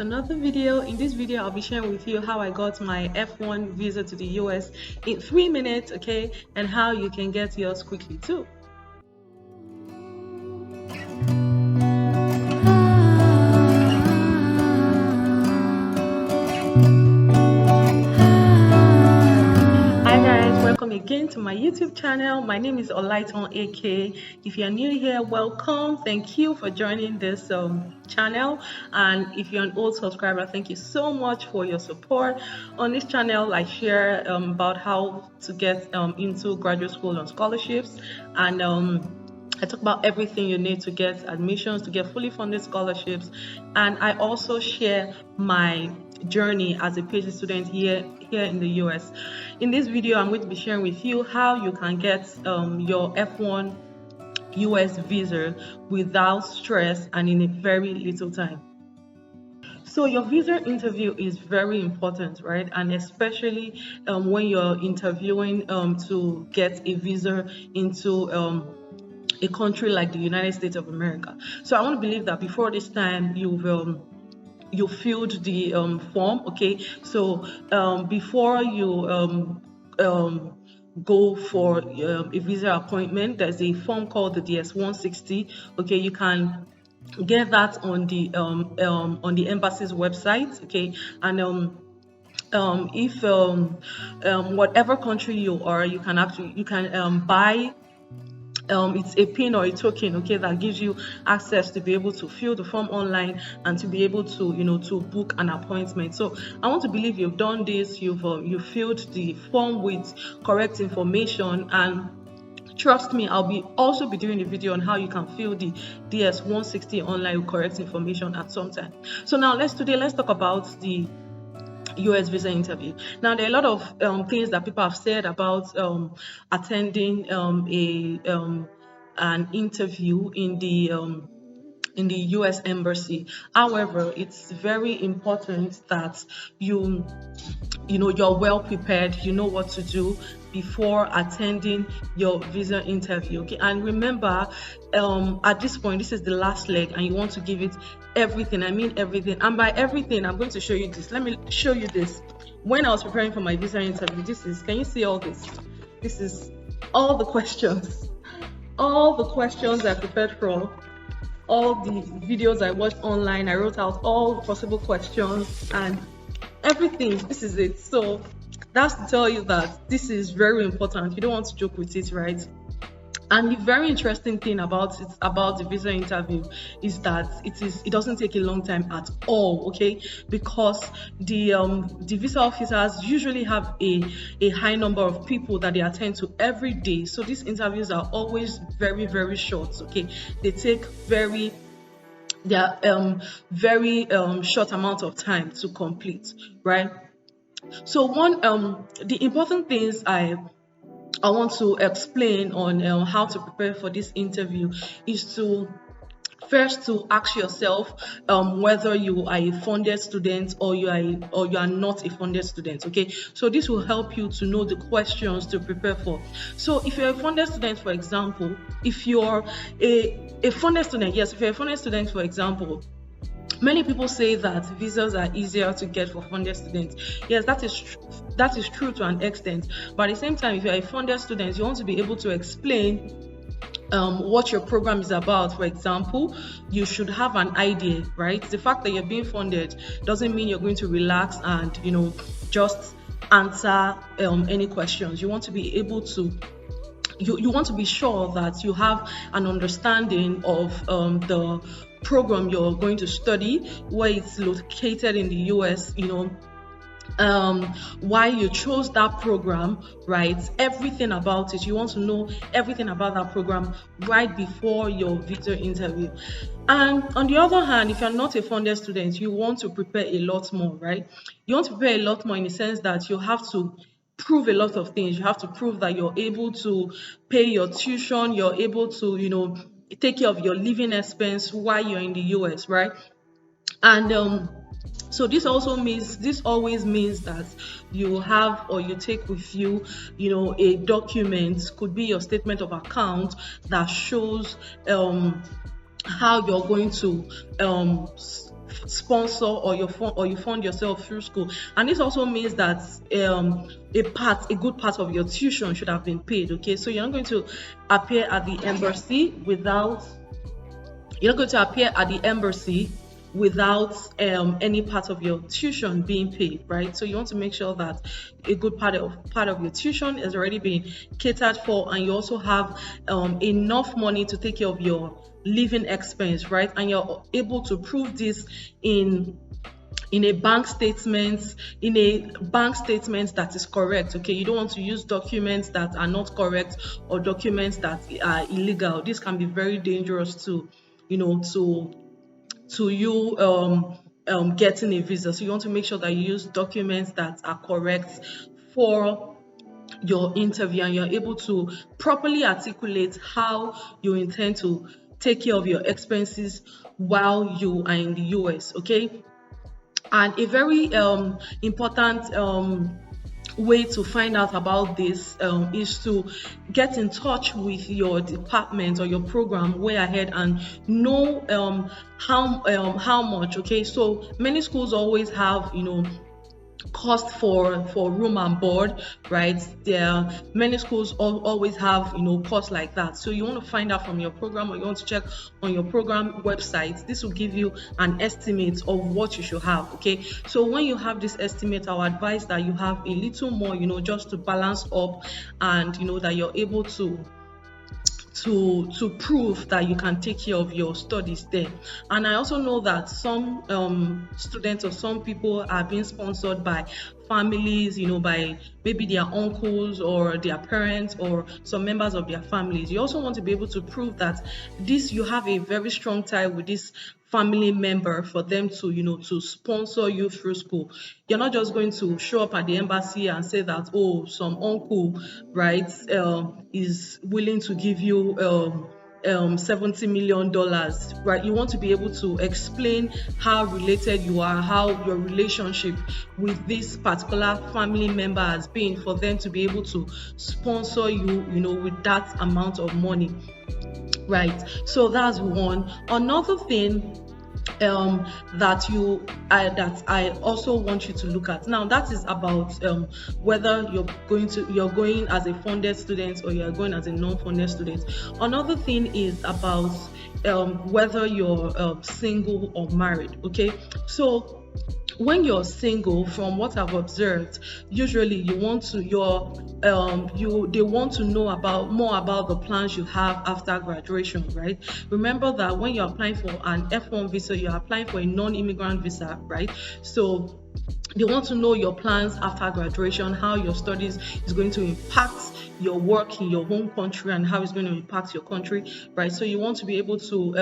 another video. In this video, I'll be sharing with you how I got my F1 visa to the US in 3 minutes, okay, and how you can get yours quickly too. Welcome again to my YouTube channel. My name is olabimpeakinwoleola. If you're new here, welcome. Thank you for joining this channel, and if you're an old subscriber, thank you so much for your support. On this channel, I share about how to get into graduate school on scholarships, and I talk about everything you need to get admissions, to get fully funded scholarships, and I also share my journey as a PhD student here in the US. In this video, I'm going to be sharing with you how you can get your F1 US visa without stress and in a very little time. So your visa interview is very important, right? And especially when you're interviewing to get a visa into a country like the United States of America. So I want to believe that before this time you filled the form, okay? So before you go for a visa appointment, there's a form called the DS-160. Okay, you can get that on the embassy's website, okay? And if whatever country you are, you can buy it's a pin or a token, okay, that gives you access to be able to fill the form online and to be able to to book an appointment. So I want to believe you've done this, you've filled the form with correct information, and trust me, I'll also be doing a video on how you can fill the DS-160 online with correct information at some time. So now let's talk about the US visa interview. Now, there are a lot of things that people have said about attending an interview in the US embassy. However, it's very important that you're well prepared, you know what to do before attending your visa interview, okay? And remember, at this point, this is the last leg and you want to give it everything. I mean everything. And by everything, I'm going to show you this. Let me show you this. When I was preparing for my visa interview, can you see all this? This is all the questions I prepared for, all the videos I watched online. I wrote out all the possible questions and everything. This is it. So that's to tell you that this is very important. You don't want to joke with it, right? And the very interesting thing about the visa interview is that it doesn't take a long time at all, okay? Because the visa officers usually have a high number of people that they attend to every day. So these interviews are always very, very short, okay? They take very short amount of time to complete, right? So the important things I want to explain on how to prepare for this interview is to first to ask yourself whether you are a funded student or you are not a funded student, okay? So this will help you to know the questions to prepare for. So if you're a funded student, for example, if you're a funded student, yes, if you're a funded student, for example, many people say that visas are easier to get for funded students. Yes, that is true to an extent. But at the same time, if you're a funded student, you want to be able to explain what your program is about. For example, you should have an idea, right? The fact that you're being funded doesn't mean you're going to relax and just answer any questions. You want to be able to you want to be sure that you have an understanding of the program you're going to study, where it's located in the US, why you chose that program, right? Everything about it. You want to know everything about that program right before your visa interview. And on the other hand, if you're not a funded student, you want to prepare a lot more, right? You want to prepare a lot more in the sense that you have to prove a lot of things. You have to prove that you're able to pay your tuition, you're able to, take care of your living expense while you're in the US, right? And so this always means that you have, or you take with you, a document, could be your statement of account, that shows how you're going to sponsor or you fund yourself through school. And this also means that a good part of your tuition should have been paid. Okay, so you're not going to appear at the embassy without you're not going to appear at the embassy without any part of your tuition being paid, right? So you want to make sure that a good part of your tuition has already been catered for, and you also have enough money to take care of your living expense, right? And you're able to prove this in in a bank statement that is correct. Okay, you don't want to use documents that are not correct or documents that are illegal. This can be very dangerous to you know to you getting a visa. So you want to make sure that you use documents that are correct for your interview, and you're able to properly articulate how you intend to take care of your expenses while you are in the US. Okay, and a very important way to find out about this is to get in touch with your department or your program way ahead and know how much. Okay, so many schools always have cost for room and board, right? There are many schools always have costs like that. So you want to find out from your program, or you want to check on your program website. This will give you an estimate of what you should have. Okay, so when you have this estimate, I'll advise that you have a little more, just to balance up, and that you're able to prove that you can take care of your studies there. And I also know that some students or some people are being sponsored by families, by maybe their uncles or their parents or some members of their families. You also want to be able to prove that you have a very strong tie with this family member for them to sponsor you through school. You're not just going to show up at the embassy and say that, oh, some uncle, right, is willing to give you $70 million, right? You want to be able to explain how related you are, how your relationship with this particular family member has been, for them to be able to sponsor you, with that amount of money. Right. So that's one. Another thing that I also want you to look at now, that is about whether you're going as a funded student or you're going as a non-funded student. Another thing is about whether you're single or married. Okay, so when you're single, from what I've observed, usually they want to know more about the plans you have after graduation, right? Remember that when you're applying for an F1 visa, you're applying for a non-immigrant visa, right? So they want to know your plans after graduation, how your studies is going to impact your work in your home country and how it's going to impact your country, right? So you want to be able to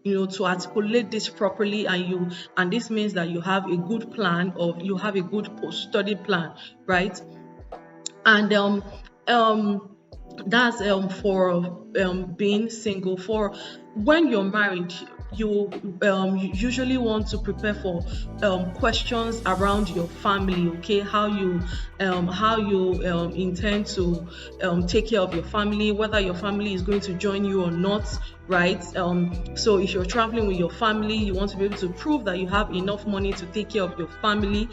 to articulate this properly, and this means that you have a good plan, or you have a good post-study plan, right? And that's for being single. For when you're married, you usually want to prepare for questions around your family. Okay, how you intend to take care of your family, whether your family is going to join you or not, right? So if you're traveling with your family, you want to be able to prove that you have enough money to take care of your family,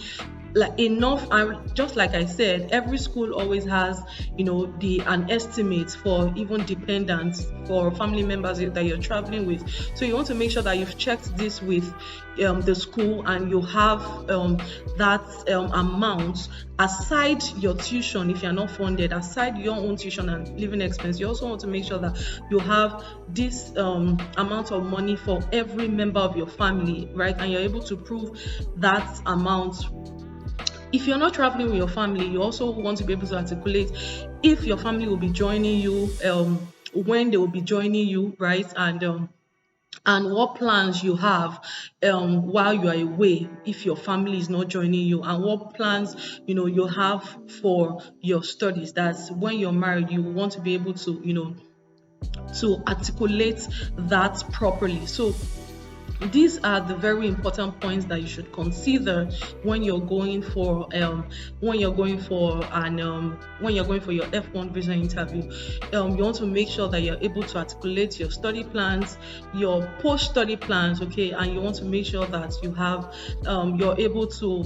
like enough. And just like I said, every school always has an estimate for even dependents, for family members that you're traveling with. So you want to make sure that you've checked this with the school, and you have that amount aside your tuition. If you're not funded, aside your own tuition and living expense, you also want to make sure that you have this amount of money for every member of your family, right? And you're able to prove that amount. If you're not traveling with your family, you also want to be able to articulate if your family will be joining you, when they will be joining you, right? And what plans you have while you are away, if your family is not joining you, and what plans you have for your studies. That's when you're married, you want to be able to to articulate that properly. So these are the very important points that you should consider when you're going for your F1 visa interview. You want to make sure that you're able to articulate your study plans, your post-study plans, okay, and you want to make sure that you're able to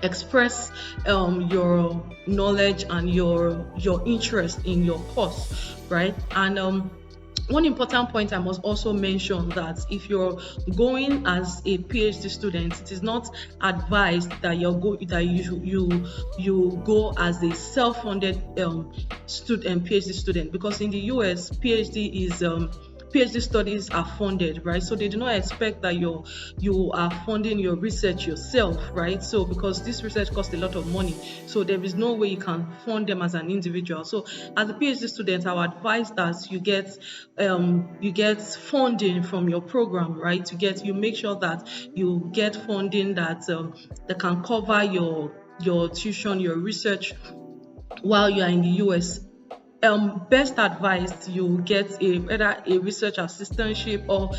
express your knowledge and your interest in your course, right? And one important point I must also mention that if you're going as a PhD student, it is not advised that you go as a self-funded student, PhD student, because in the US, PhD studies are funded, right? So they do not expect that you are funding your research yourself, right? So because this research costs a lot of money, so there is no way you can fund them as an individual. So as a PhD student, I would advise that you get funding from your program, right? You make sure that you get funding that can cover your tuition, your research while you are in the US. Best advised, you get either a research assistantship or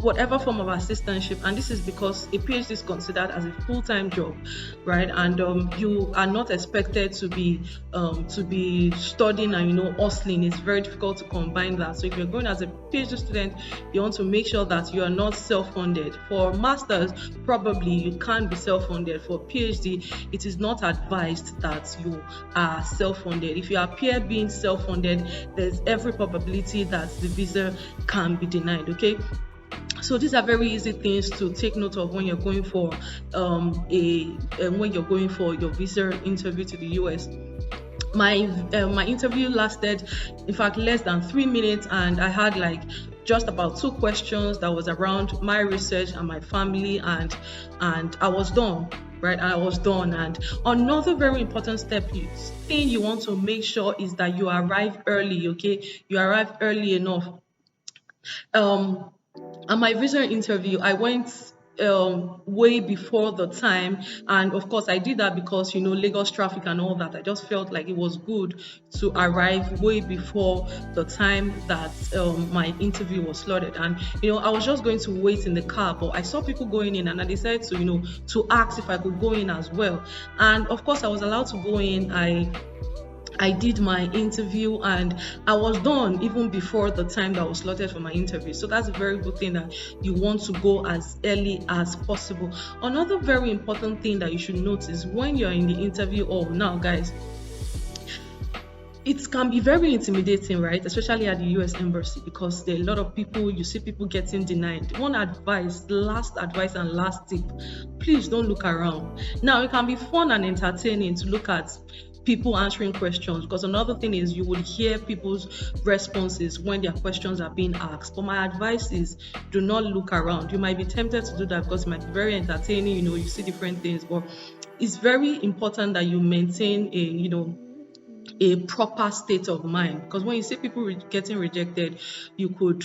whatever form of assistantship, and this is because a PhD is considered as a full-time job, right? And you are not expected to be studying and hustling. It's very difficult to combine that. So if you're going as a PhD student, you want to make sure that you are not self-funded. For masters, probably you can't be self-funded. For PhD, it is not advised that you are self-funded. If you appear being self-funded, there's every probability that the visa can be denied, okay? So these are very easy things to take note of when you're going for your visa interview to the US. My interview lasted, in fact, less than 3 minutes, and I had just about 2 questions that was around my research and my family, and I was done. Right, I was done. And another very important thing you want to make sure is that you arrive early. Okay, you arrive early enough. At my visa interview, I went way before the time, and of course I did that because Lagos traffic and all that. I just felt like it was good to arrive way before the time that my interview was slotted. And I was just going to wait in the car, but I saw people going in, and I decided to ask if I could go in as well. And of course I was allowed to go in. I did my interview and I was done even before the time that was slotted for my interview. So that's a very good thing, that you want to go as early as possible. Another very important thing that you should notice when you're in the interview, now guys, it can be very intimidating, right? Especially at the US Embassy, because there are a lot of people, you see people getting denied. One advice, last advice and last tip, please don't look around. Now, it can be fun and entertaining to look at people answering questions, because another thing is you would hear people's responses when their questions are being asked. But my advice is, do not look around. You might be tempted to do that because it might be very entertaining, you see different things, but it's very important that you maintain a proper state of mind, because when you see people getting rejected, you could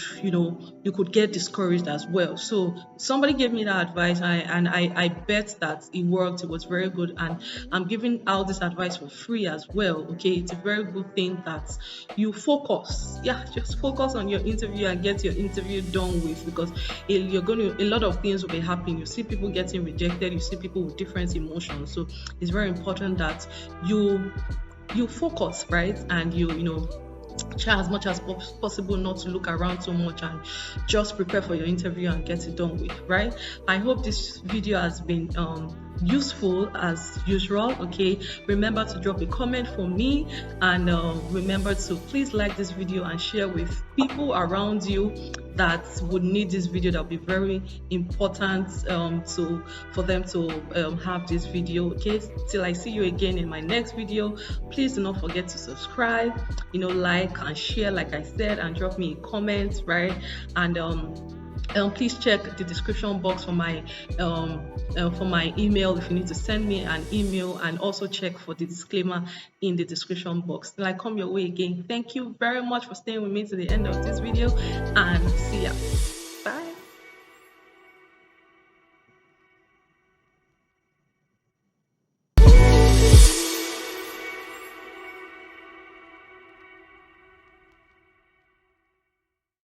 get discouraged as well. So somebody gave me that advice, and I bet that it worked. It was very good, and I'm giving out this advice for free as well. Okay, it's a very good thing that you focus. Just focus on your interview and get your interview done with, because a lot of things will be happening. You see people getting rejected, you see people with different emotions. So it's very important that you focus, right? And you try as much as possible not to look around too much, and just prepare for your interview and get it done with, right? I hope this video has been useful as usual. Okay, remember to drop a comment for me, and remember to please like this video and share with people around you that would need this video. That would be very important for them to have this video. Okay, till I see you again in my next video, please do not forget to subscribe, like and share, like I said, and drop me a comment, right? And please check the description box for my email if you need to send me an email, and also check for the disclaimer in the description box. Till I come your way again, thank you very much for staying with me to the end of this video, and see ya.